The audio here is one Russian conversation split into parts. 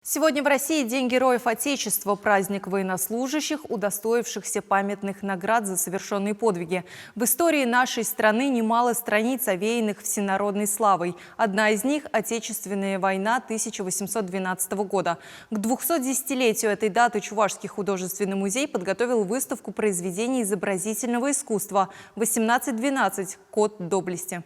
Сегодня в России День Героев Отечества, праздник военнослужащих, удостоившихся памятных наград за совершенные подвиги. В истории нашей страны немало страниц, овеянных всенародной славой. Одна из них – Отечественная война 1812 года. К 210-летию этой даты Чувашский художественный музей подготовил выставку произведений изобразительного искусства «1812. Код доблести».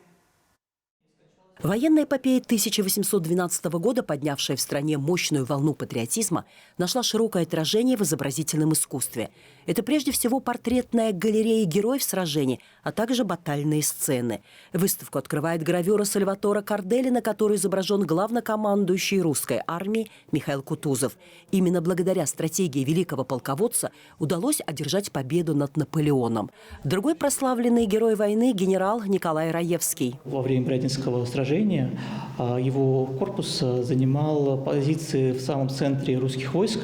Военная эпопея 1812 года, поднявшая в стране мощную волну патриотизма, нашла широкое отражение в изобразительном искусстве. Это прежде всего портретная галерея героев сражений, а также батальные сцены. Выставку открывает гравюра Сальватора Карделли, на которой изображен главнокомандующий русской армией Михаил Кутузов. Именно благодаря стратегии великого полководца удалось одержать победу над Наполеоном. Другой прославленный герой войны – генерал Николай Раевский. Во время Бородинского сражения его корпус занимал позиции в самом центре русских войск,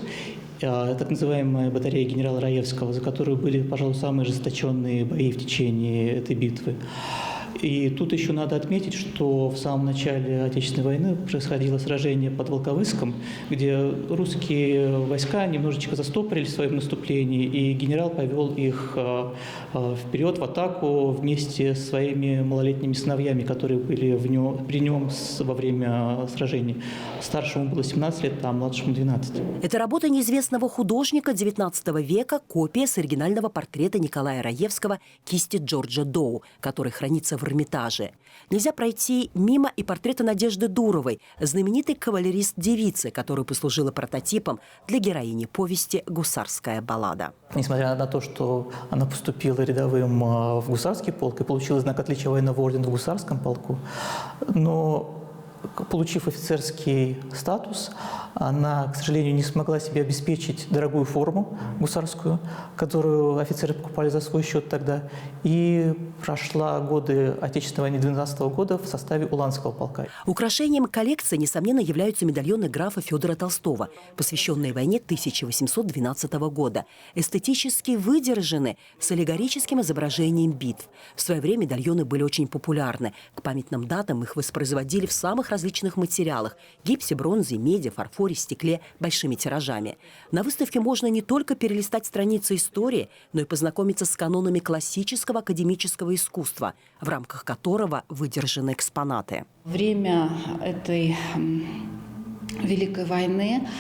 так называемая батарея генерала Раевского, за которую были, пожалуй, самые ожесточенные бои в течение этой битвы. И тут еще надо отметить, что в самом начале Отечественной войны происходило сражение под Волковыском, где русские войска немножечко застопорили в своем наступлении, и генерал повел их вперед в атаку вместе с своими малолетними сыновьями, которые были при нем во время сражений. Старшему было 17 лет, а младшему 12. Это работа неизвестного художника XIX века, копия с оригинального портрета Николая Раевского кисти Джорджа Доу, который хранится в Эрмитаже. Нельзя пройти мимо и портрета Надежды Дуровой, знаменитой кавалерист-девицы, которая послужила прототипом для героини повести «Гусарская баллада». Несмотря на то, что она поступила рядовым в гусарский полк и получила знак отличия военного ордена в гусарском полку, но получив офицерский статус, она, к сожалению, не смогла себе обеспечить дорогую форму гусарскую, которую офицеры покупали за свой счет тогда, и прошла годы Отечественной войны 12 года в составе Уланского полка. Украшением коллекции, несомненно, являются медальоны графа Федора Толстого, посвященные войне 1812 года. Эстетически выдержаны, с аллегорическим изображением битв. В свое время медальоны были очень популярны. К памятным датам их воспроизводили в самых различных материалах – гипсе, бронзе, меди, фарфоре, стекле, большими тиражами. На выставке можно не только перелистать страницы истории, но и познакомиться с канонами классического академического искусства, в рамках которого выдержаны экспонаты. Время этой Великой войны –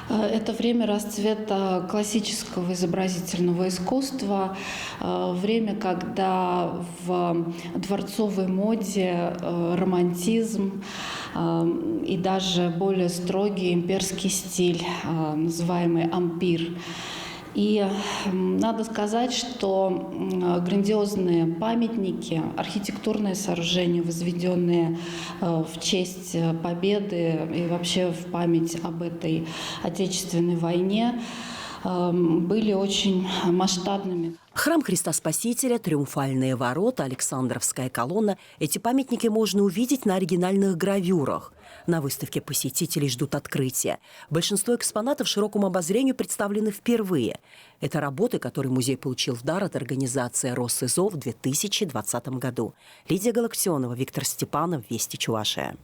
это время расцвета классического изобразительного искусства, время, когда в дворцовой моде романтизм и даже более строгий имперский стиль, называемый ампир. И надо сказать, что грандиозные памятники, архитектурные сооружения, возведенные в честь победы и вообще в память об этой Отечественной войне, были очень масштабными. Храм Христа Спасителя, Триумфальные ворота, Александровская колонна – эти памятники можно увидеть на оригинальных гравюрах. На выставке посетителей ждут открытия. Большинство экспонатов широкому обозрению представлены впервые. Это работы, которые музей получил в дар от организации «Россизо» в 2020 году. Лидия Галактионова, Виктор Степанов, Вести Чувашия.